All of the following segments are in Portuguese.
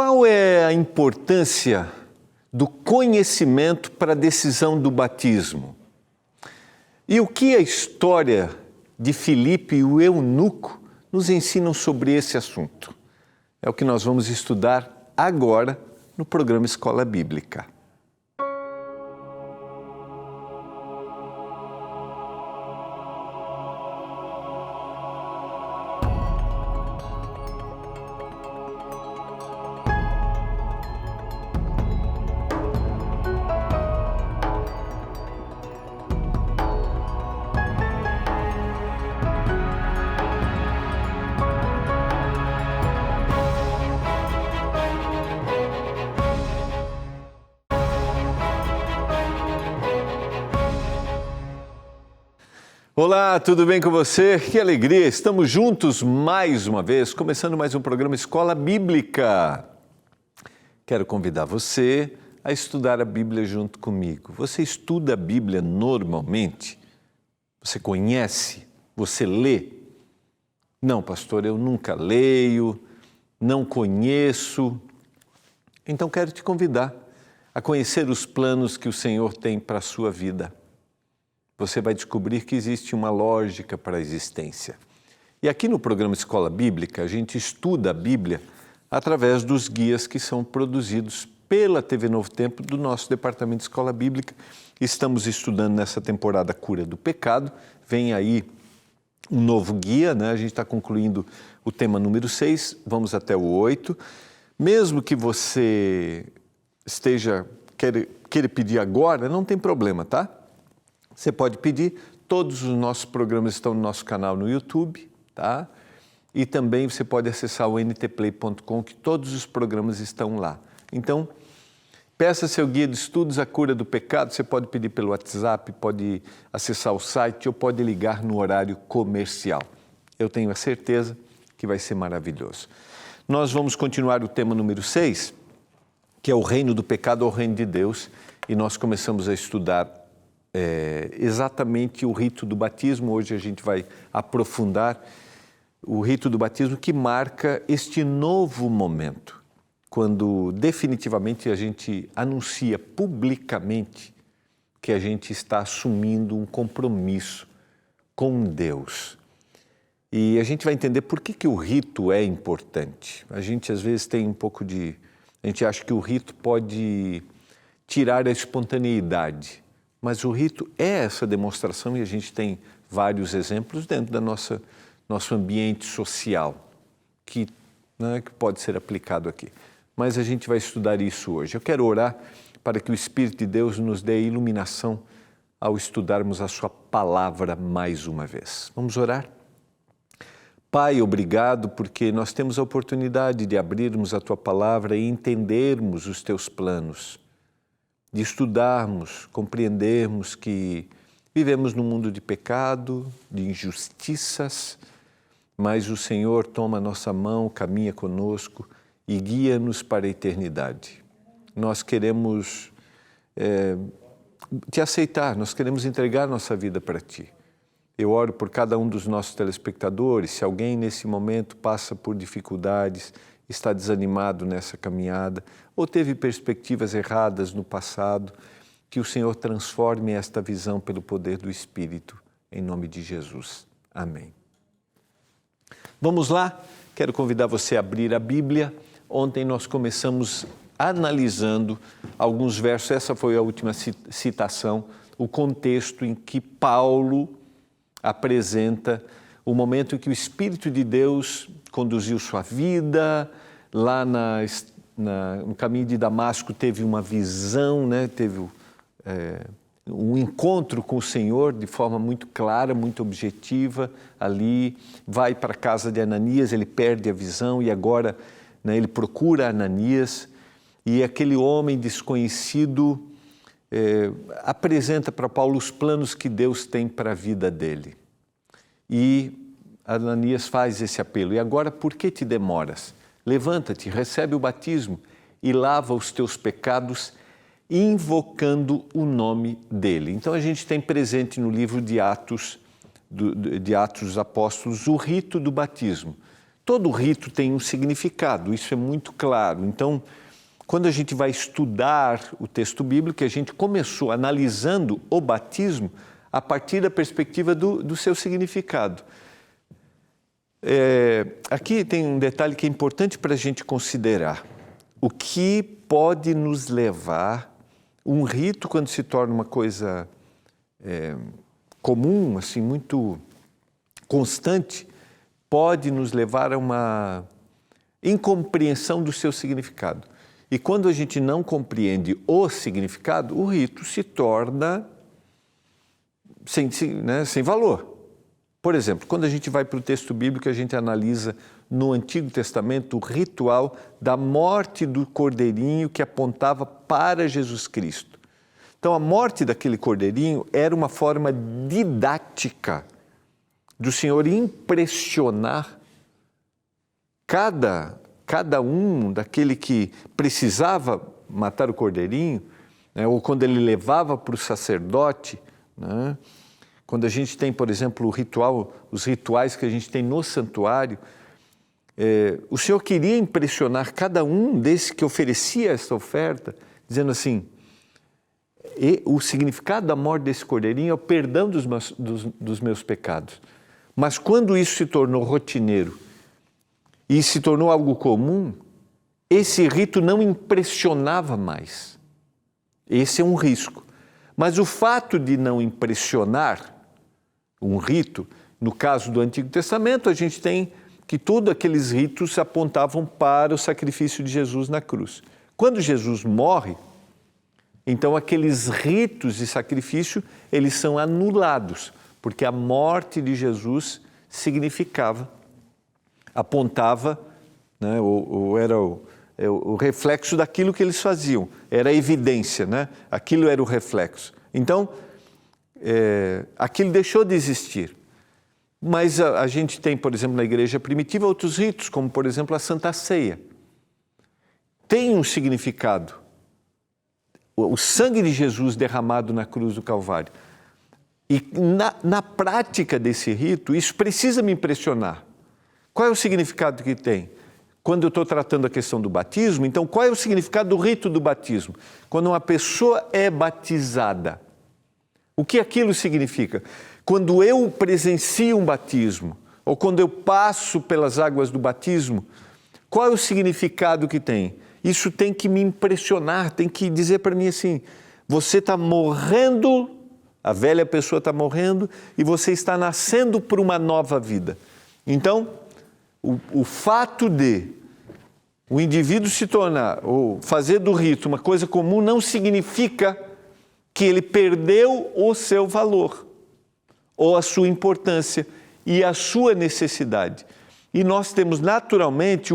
Qual é a importância do conhecimento para a decisão do batismo? E o que a história de Filipe e o eunuco nos ensinam sobre esse assunto? É o que nós vamos estudar agora no programa Escola Bíblica. Olá, tudo bem com você? Que alegria! Estamos juntos mais uma vez, começando mais um programa Escola Bíblica. Quero convidar você a estudar a Bíblia junto comigo. Você estuda a Bíblia normalmente? Você conhece? Você lê? Não, pastor, eu nunca leio, não conheço. Então quero te convidar a conhecer os planos que o Senhor tem para a sua vida. Você vai descobrir que existe uma lógica para a existência. E aqui no programa Escola Bíblica, a gente estuda a Bíblia através dos guias que são produzidos pela TV Novo Tempo do nosso departamento de Escola Bíblica. Estamos estudando nessa temporada Cura do Pecado. Vem aí um novo guia, né? A gente está concluindo o tema número 6, vamos até o 8. Mesmo que você queira pedir agora, não tem problema, tá? Você pode pedir, todos os nossos programas estão no nosso canal no YouTube, tá? E também você pode acessar o ntplay.com, que todos os programas estão lá. Então, peça seu guia de estudos, A Cura do Pecado, você pode pedir pelo WhatsApp, pode acessar o site ou pode ligar no horário comercial. Eu tenho a certeza que vai ser maravilhoso. Nós vamos continuar o tema número 6, que é o reino do pecado ou o reino de Deus, e nós começamos a estudar exatamente o rito do batismo. Hoje a gente vai aprofundar o rito do batismo que marca este novo momento, quando definitivamente a gente anuncia publicamente que a gente está assumindo um compromisso com Deus. E a gente vai entender por que o rito é importante. A gente às vezes tem a gente acha que o rito pode tirar a espontaneidade. Mas o rito é essa demonstração e a gente tem vários exemplos dentro da nosso ambiente social que pode ser aplicado aqui. Mas a gente vai estudar isso hoje. Eu quero orar para que o Espírito de Deus nos dê iluminação ao estudarmos a sua palavra mais uma vez. Vamos orar? Pai, obrigado porque nós temos a oportunidade de abrirmos a tua palavra e entendermos os teus planos, de estudarmos, compreendermos que vivemos num mundo de pecado, de injustiças, mas o Senhor toma a nossa mão, caminha conosco e guia-nos para a eternidade. Nós queremos te aceitar, nós queremos entregar nossa vida para ti. Eu oro por cada um dos nossos telespectadores, se alguém nesse momento passa por dificuldades, está desanimado nessa caminhada ou teve perspectivas erradas no passado, que o Senhor transforme esta visão pelo poder do Espírito, em nome de Jesus. Amém. Vamos lá? Quero convidar você a abrir a Bíblia. Ontem nós começamos analisando alguns versos, essa foi a última citação, o contexto em que Paulo apresenta o momento em que o Espírito de Deus conduziu sua vida. Lá no caminho de Damasco teve uma visão, né? Teve um encontro com o Senhor de forma muito clara, muito objetiva. Ali vai para a casa de Ananias, ele perde a visão e agora ele procura Ananias e aquele homem desconhecido apresenta para Paulo os planos que Deus tem para a vida dele. E Ananias faz esse apelo: e agora por que te demoras? Levanta-te, recebe o batismo e lava os teus pecados, invocando o nome dele. Então a gente tem presente no livro de Atos dos Apóstolos o rito do batismo. todo rito tem um significado, isso é muito claro. Então, quando a gente vai estudar o texto bíblico, a gente começou analisando o batismo a partir da perspectiva do seu significado. Aqui tem um detalhe que é importante para a gente considerar. O que pode nos levar, um rito quando se torna uma coisa comum, assim, muito constante, pode nos levar a uma incompreensão do seu significado. E quando a gente não compreende o significado, o rito se torna sem valor. Por exemplo, quando a gente vai para o texto bíblico, a gente analisa no Antigo Testamento o ritual da morte do cordeirinho que apontava para Jesus Cristo. Então, a morte daquele cordeirinho era uma forma didática do Senhor impressionar cada um daquele que precisava matar o cordeirinho, né, ou quando ele levava para o sacerdote, né, quando a gente tem, por exemplo, os rituais que a gente tem no santuário, o Senhor queria impressionar cada um desse que oferecia essa oferta, dizendo assim, o significado da morte desse cordeirinho é o perdão dos meus pecados. Mas quando isso se tornou rotineiro e se tornou algo comum, esse rito não impressionava mais. Esse é um risco. Mas o fato de não impressionar um rito, no caso do Antigo Testamento, a gente tem que todos aqueles ritos apontavam para o sacrifício de Jesus na cruz. Quando Jesus morre, então aqueles ritos de sacrifício, eles são anulados, porque a morte de Jesus apontava, né, ou era o reflexo daquilo que eles faziam, era a evidência, né? Aquilo era o reflexo. Então, aquilo deixou de existir. Mas a gente tem, por exemplo, na igreja primitiva, outros ritos, como, por exemplo, a Santa Ceia. Tem um significado. O sangue de Jesus derramado na cruz do Calvário. E na prática desse rito, isso precisa me impressionar. Qual é o significado que tem? Quando eu estou tratando a questão do batismo, então qual é o significado do rito do batismo? Quando uma pessoa é batizada, o que aquilo significa? Quando eu presencio um batismo, ou quando eu passo pelas águas do batismo, qual é o significado que tem? Isso tem que me impressionar, tem que dizer para mim assim, você está morrendo, a velha pessoa está morrendo, e você está nascendo para uma nova vida. Então, o fato de o indivíduo se tornar, ou fazer do rito uma coisa comum, não significa que ele perdeu o seu valor, ou a sua importância e a sua necessidade. E nós temos naturalmente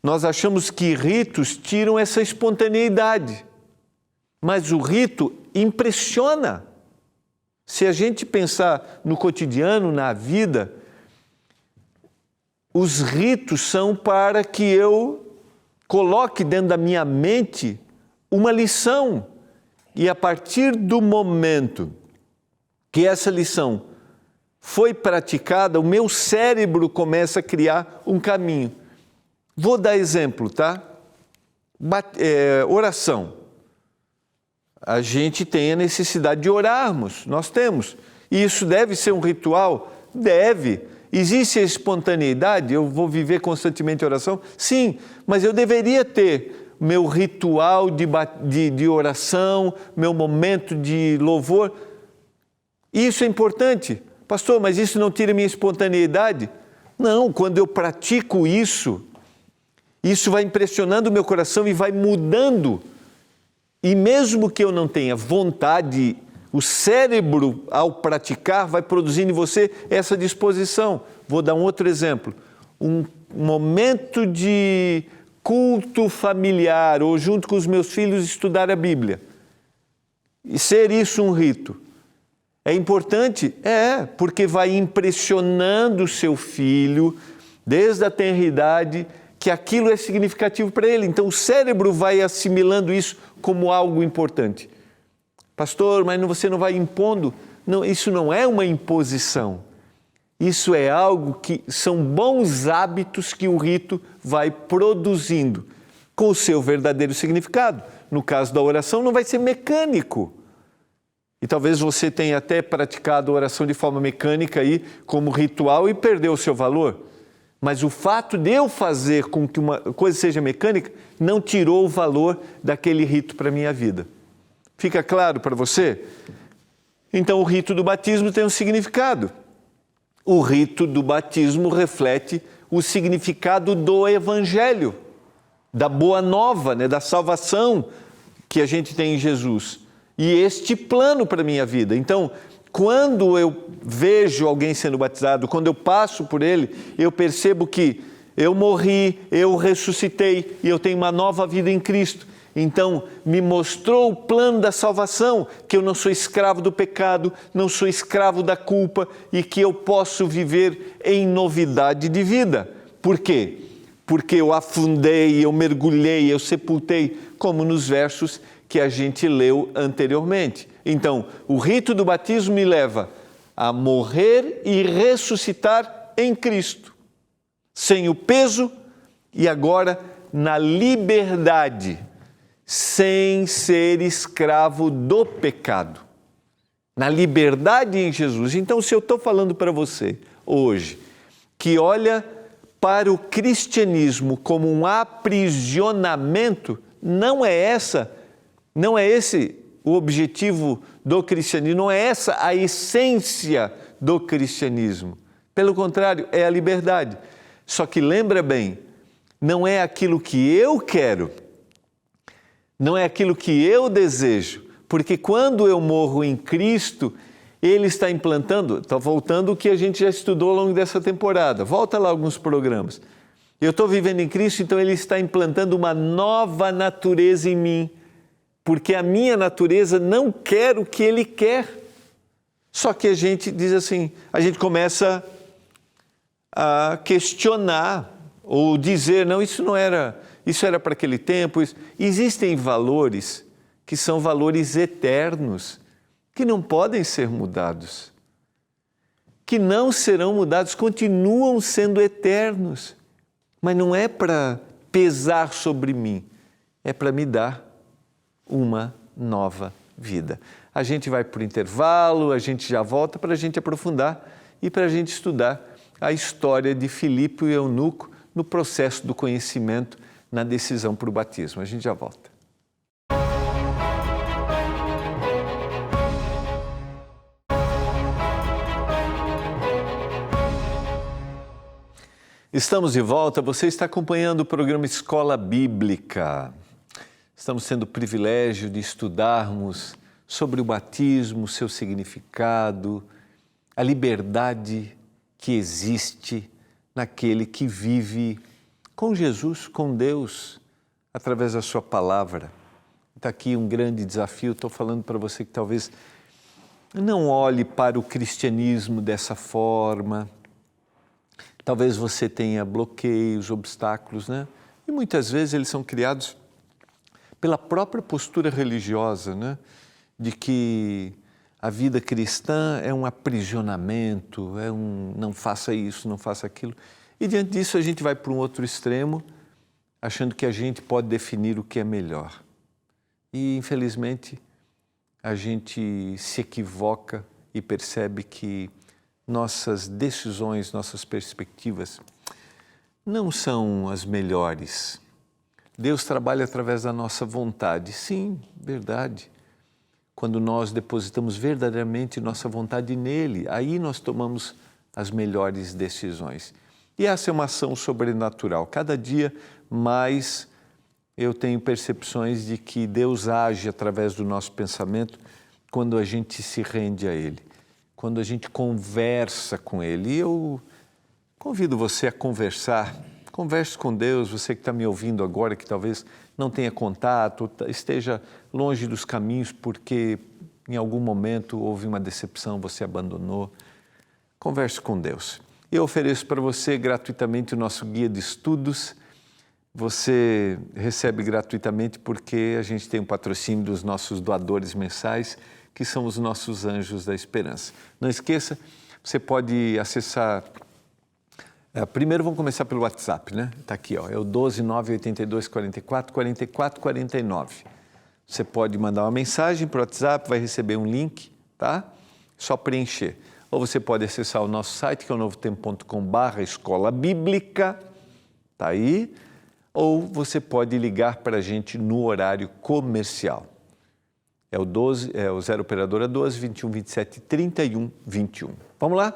nós achamos que ritos tiram essa espontaneidade, mas o rito impressiona. Se a gente pensar no cotidiano, na vida, os ritos são para que eu coloque dentro da minha mente uma lição. E a partir do momento que essa lição foi praticada, o meu cérebro começa a criar um caminho. Vou dar exemplo, tá? Oração. A gente tem a necessidade de orarmos, nós temos. E isso deve ser um ritual? Deve. Existe a espontaneidade? Eu vou viver constantemente oração? Sim, mas eu deveria ter meu ritual de oração, meu momento de louvor. Isso é importante. Pastor, mas isso não tira minha espontaneidade? Não, quando eu pratico isso vai impressionando o meu coração e vai mudando. E mesmo que eu não tenha vontade, o cérebro, ao praticar, vai produzindo em você essa disposição. Vou dar um outro exemplo. Um momento de culto familiar, ou junto com os meus filhos estudar a Bíblia. E ser isso um rito. É importante? Porque vai impressionando o seu filho, desde a tenridade, que aquilo é significativo para ele. Então o cérebro vai assimilando isso como algo importante. Pastor, mas você não vai impondo? Não, isso não é uma imposição. Isso é algo que são bons hábitos que o rito vai produzindo com o seu verdadeiro significado. No caso da oração, não vai ser mecânico. E talvez você tenha até praticado a oração de forma mecânica aí, como ritual, e perdeu o seu valor. Mas o fato de eu fazer com que uma coisa seja mecânica não tirou o valor daquele rito para a minha vida. Fica claro para você? Então, o rito do batismo tem um significado. O rito do batismo reflete o significado do Evangelho, da boa nova, né, da salvação que a gente tem em Jesus. E este plano para a minha vida. Então, quando eu vejo alguém sendo batizado, quando eu passo por ele, eu percebo que eu morri, eu ressuscitei e eu tenho uma nova vida em Cristo. Então, me mostrou o plano da salvação, que eu não sou escravo do pecado, não sou escravo da culpa e que eu posso viver em novidade de vida. Por quê? Porque eu afundei, eu mergulhei, eu sepultei, como nos versos que a gente leu anteriormente. Então, o rito do batismo me leva a morrer e ressuscitar em Cristo, sem o peso e agora na liberdade, sem ser escravo do pecado, na liberdade em Jesus. Então, se eu estou falando para você hoje que olha para o cristianismo como um aprisionamento, não é esse o objetivo do cristianismo, não é essa a essência do cristianismo. Pelo contrário, é a liberdade. Só que lembra bem, não é aquilo que eu quero, não é aquilo que eu desejo, porque quando eu morro em Cristo, Ele está implantando, está voltando o que a gente já estudou ao longo dessa temporada, volta lá alguns programas. Eu estou vivendo em Cristo, então Ele está implantando uma nova natureza em mim, porque a minha natureza não quer o que Ele quer. Só que a gente diz assim, a gente começa a questionar ou dizer, não, isso era para aquele tempo. Existem valores que são valores eternos, que não podem ser mudados, que não serão mudados, continuam sendo eternos. Mas não é para pesar sobre mim, é para me dar uma nova vida. A gente vai para o intervalo, a gente já volta para a gente aprofundar e para a gente estudar a história de Filipe e Eunuco no processo do conhecimento na decisão para o batismo. A gente já volta. Estamos de volta, você está acompanhando o programa Escola Bíblica. Estamos tendo o privilégio de estudarmos sobre o batismo, seu significado, a liberdade que existe naquele que vive com Jesus, com Deus, através da sua palavra. Está aqui um grande desafio, estou falando para você que talvez não olhe para o cristianismo dessa forma. Talvez você tenha bloqueios, obstáculos, né? E muitas vezes eles são criados pela própria postura religiosa, né? De que a vida cristã é um aprisionamento, não faça isso, não faça aquilo. E diante disso a gente vai para um outro extremo, achando que a gente pode definir o que é melhor. E infelizmente a gente se equivoca e percebe que nossas decisões, nossas perspectivas não são as melhores. Deus trabalha através da nossa vontade. Sim, verdade. Quando nós depositamos verdadeiramente nossa vontade nele, aí nós tomamos as melhores decisões. E essa é uma ação sobrenatural. Cada dia mais eu tenho percepções de que Deus age através do nosso pensamento quando a gente se rende a Ele, quando a gente conversa com Ele. E eu convido você a conversar. Converse com Deus, você que está me ouvindo agora, que talvez não tenha contato, esteja longe dos caminhos porque em algum momento houve uma decepção, você abandonou. Converse com Deus. Eu ofereço para você gratuitamente o nosso guia de estudos. Você recebe gratuitamente porque a gente tem um patrocínio dos nossos doadores mensais, que são os nossos anjos da esperança. Não esqueça, você pode acessar. Primeiro vamos começar pelo WhatsApp, né? Está aqui, ó, é o 12 982 44 44 49. Você pode mandar uma mensagem para o WhatsApp, vai receber um link, tá? Só preencher. Ou você pode acessar o nosso site, que é o novotempo.com/escola bíblica, tá aí. Ou você pode ligar para a gente no horário comercial. É o 0 operadora 12 21 27 31 21. Vamos lá?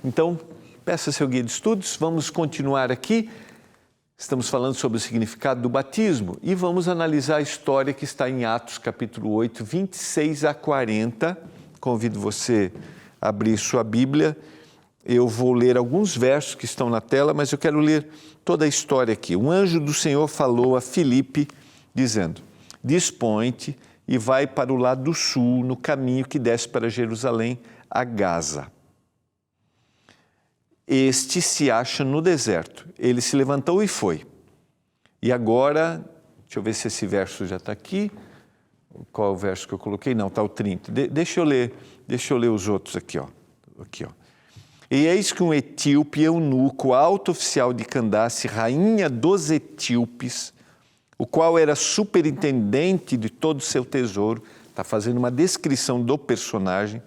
Então, peça seu guia de estudos, vamos continuar aqui. Estamos falando sobre o significado do batismo e vamos analisar a história que está em Atos capítulo 8, 26 a 40. Convido você a abrir sua Bíblia. Eu vou ler alguns versos que estão na tela, mas eu quero ler toda a história aqui. Um anjo do Senhor falou a Filipe, dizendo: dispõe-te e vai para o lado do sul, no caminho que desce para Jerusalém, a Gaza. Este se acha no deserto. Ele se levantou e foi. E agora, deixa eu ver se esse verso já está aqui. Qual é o verso que eu coloquei? Não, está o 30. Deixa eu ler os outros aqui, ó. Aqui, ó. E eis que um etíope eunuco, alto oficial de Candace, rainha dos etíopes, o qual era superintendente de todo o seu tesouro, está fazendo uma descrição do personagem,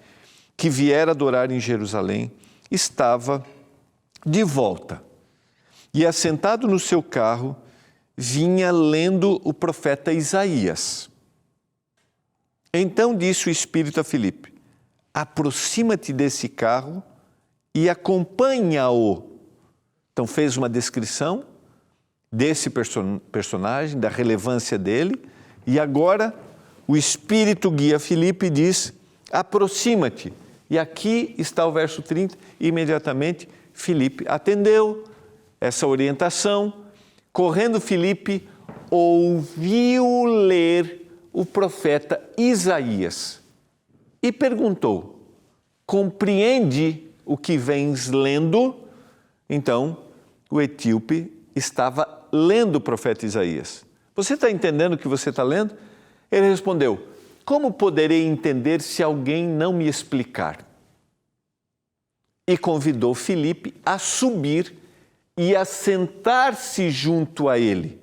que viera adorar em Jerusalém, estava de volta. E assentado no seu carro, vinha lendo o profeta Isaías. Então disse o Espírito a Filipe: aproxima-te desse carro e acompanha-o. Então fez uma descrição desse personagem, da relevância dele, e agora o Espírito guia Filipe e diz: aproxima-te. E aqui está o verso 30, e imediatamente Filipe atendeu essa orientação. Correndo Filipe, ouviu ler o profeta Isaías e perguntou: compreende o que vens lendo? Então, o etíope estava lendo o profeta Isaías. Você está entendendo o que você está lendo? Ele respondeu: como poderei entender se alguém não me explicar? E convidou Filipe a subir e a sentar-se junto a ele.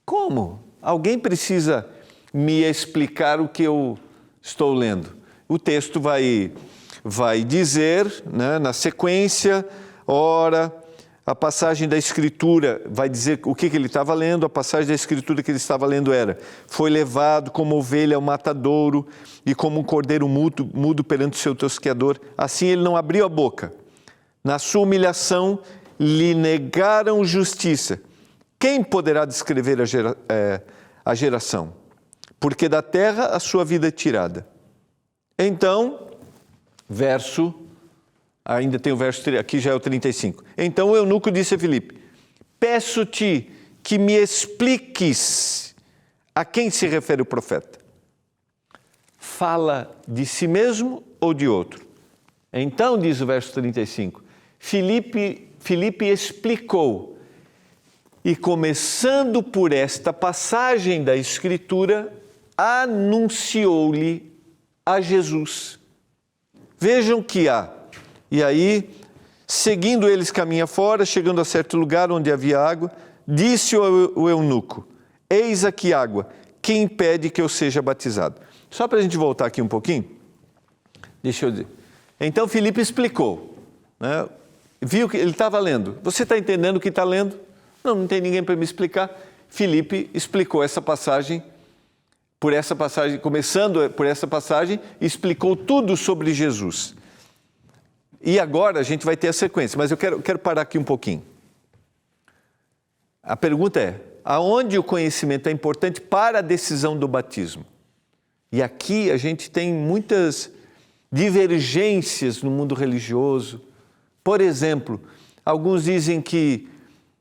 Como? Alguém precisa me explicar o que eu estou lendo? O texto vai dizer, né, na sequência, ora, a passagem da Escritura vai dizer o que ele estava lendo. A passagem da Escritura que ele estava lendo era: foi levado como ovelha ao matadouro e como um cordeiro mudo perante o seu tosqueador. Assim ele não abriu a boca. Na sua humilhação lhe negaram justiça. Quem poderá descrever a geração? Porque da terra a sua vida é tirada. Então, ainda tem o verso, aqui já é o 35. Então o eunuco disse a Filipe: peço-te que me expliques a quem se refere o profeta. Fala de si mesmo ou de outro? Então, diz o verso 35, Filipe explicou, e começando por esta passagem da Escritura, anunciou-lhe a Jesus. Vejam que há. E aí, seguindo eles caminho fora, chegando a certo lugar onde havia água, disse o eunuco: eis aqui água, quem impede que eu seja batizado? Só para a gente voltar aqui um pouquinho, deixa eu dizer. Então Filipe explicou, né? Viu que ele estava lendo. Você está entendendo o que está lendo? Não tem ninguém para me explicar. Filipe explicou essa passagem, começando por essa passagem, explicou tudo sobre Jesus. E agora a gente vai ter a sequência, mas eu quero parar aqui um pouquinho. A pergunta é: aonde o conhecimento é importante para a decisão do batismo? E aqui a gente tem muitas divergências no mundo religioso. Por exemplo, alguns dizem que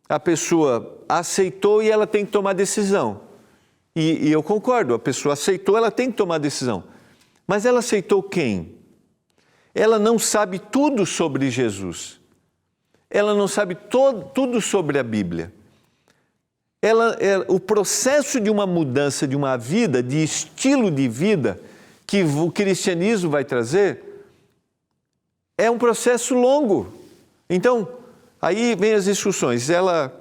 a pessoa aceitou e ela tem que tomar decisão. E eu concordo, a pessoa aceitou, ela tem que tomar decisão. Mas ela aceitou quem? Ela não sabe tudo sobre Jesus. Ela não sabe tudo sobre a Bíblia. O processo de uma mudança de uma vida, de estilo de vida, que o cristianismo vai trazer, é um processo longo. Então, aí vem as instruções. Ela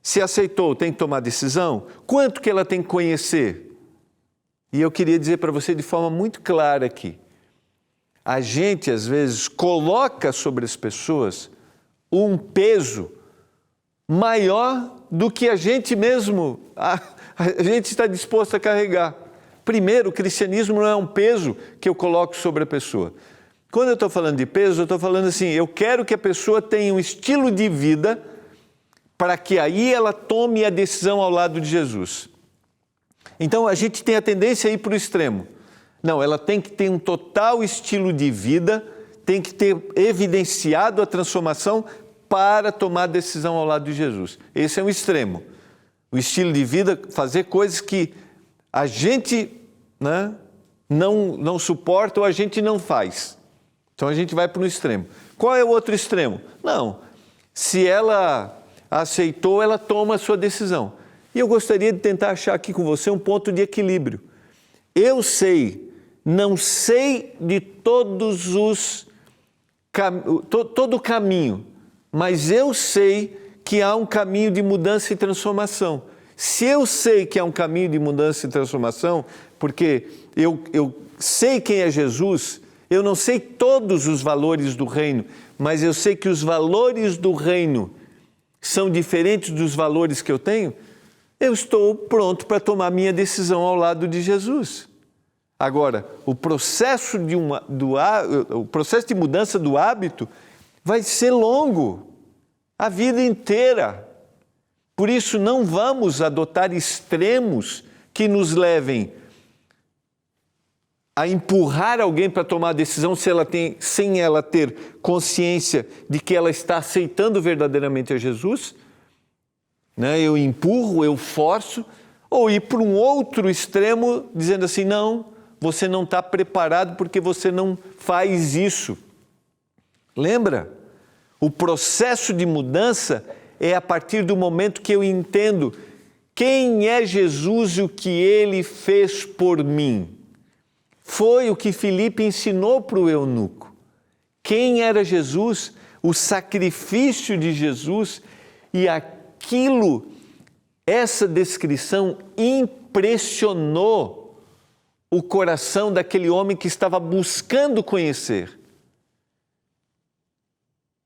se aceitou, tem que tomar decisão. Quanto que ela tem que conhecer? E eu queria dizer para você de forma muito clara aqui. A gente, às vezes, coloca sobre as pessoas um peso maior do que a gente mesmo, a gente está disposto a carregar. Primeiro, o cristianismo não é um peso que eu coloco sobre a pessoa. Quando eu estou falando de peso, eu estou falando assim, eu quero que a pessoa tenha um estilo de vida para que aí ela tome a decisão ao lado de Jesus. Então, a gente tem a tendência a ir para o extremo. Não, ela tem que ter um total estilo de vida, tem que ter evidenciado a transformação para tomar decisão ao lado de Jesus. Esse é um extremo. O estilo de vida, fazer coisas que a gente não suporta ou a gente não faz. Então a gente vai para um extremo. Qual é o outro extremo? Não, se ela aceitou, ela toma a sua decisão. E eu gostaria de tentar achar aqui com você um ponto de equilíbrio. Eu não sei de todo o caminho, mas eu sei que há um caminho de mudança e transformação. Se eu sei que há um caminho de mudança e transformação, porque eu sei quem é Jesus, eu não sei todos os valores do reino, mas eu sei que os valores do reino são diferentes dos valores que eu tenho, eu estou pronto para tomar minha decisão ao lado de Jesus. Agora, o processo de mudança do hábito vai ser longo, a vida inteira. Por isso, não vamos adotar extremos que nos levem a empurrar alguém para tomar a decisão sem ela ter consciência de que ela está aceitando verdadeiramente a Jesus. Eu empurro, eu forço, ou ir para um outro extremo dizendo assim, não, você não está preparado porque você não faz isso. Lembra? O processo de mudança é a partir do momento que eu entendo quem é Jesus e o que Ele fez por mim. Foi o que Filipe ensinou para o eunuco. Quem era Jesus, o sacrifício de Jesus e essa descrição impressionou o coração daquele homem que estava buscando conhecer.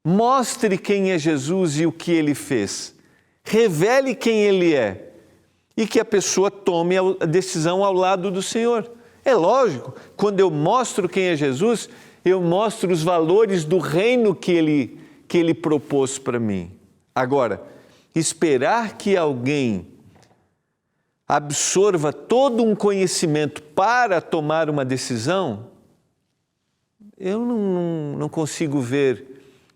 Mostre quem é Jesus e o que Ele fez. Revele quem Ele é. E que a pessoa tome a decisão ao lado do Senhor. É lógico, quando eu mostro quem é Jesus, eu mostro os valores do reino que Ele propôs para mim. Agora, esperar que alguém absorva todo um conhecimento para tomar uma decisão, eu não consigo ver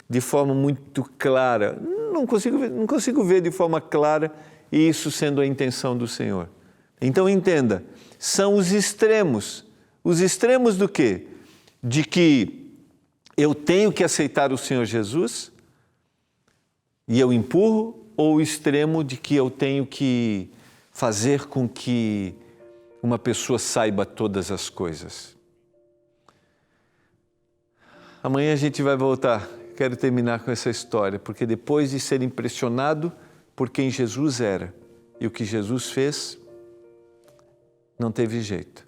de forma muito clara, não consigo ver de forma clara isso sendo a intenção do Senhor. Então entenda, são os extremos. Os extremos do quê? De que eu tenho que aceitar o Senhor Jesus e eu empurro, ou o extremo de que eu tenho que fazer com que uma pessoa saiba todas as coisas. Amanhã a gente vai voltar. Quero terminar com essa história, porque depois de ser impressionado por quem Jesus era e o que Jesus fez, não teve jeito.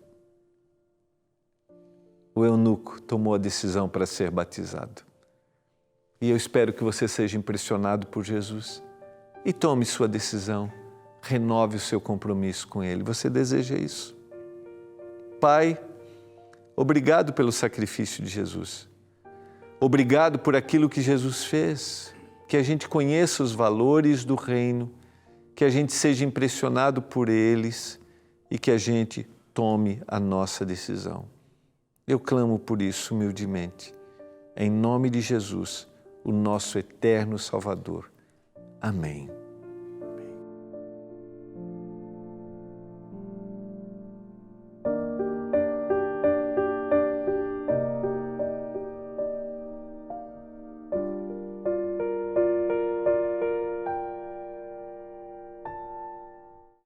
O eunuco tomou a decisão para ser batizado. E eu espero que você seja impressionado por Jesus e tome sua decisão, renove o seu compromisso com Ele. Você deseja isso? Pai, obrigado pelo sacrifício de Jesus. Obrigado por aquilo que Jesus fez, que a gente conheça os valores do reino, que a gente seja impressionado por eles e que a gente tome a nossa decisão. Eu clamo por isso humildemente, em nome de Jesus, o nosso eterno Salvador. Amém.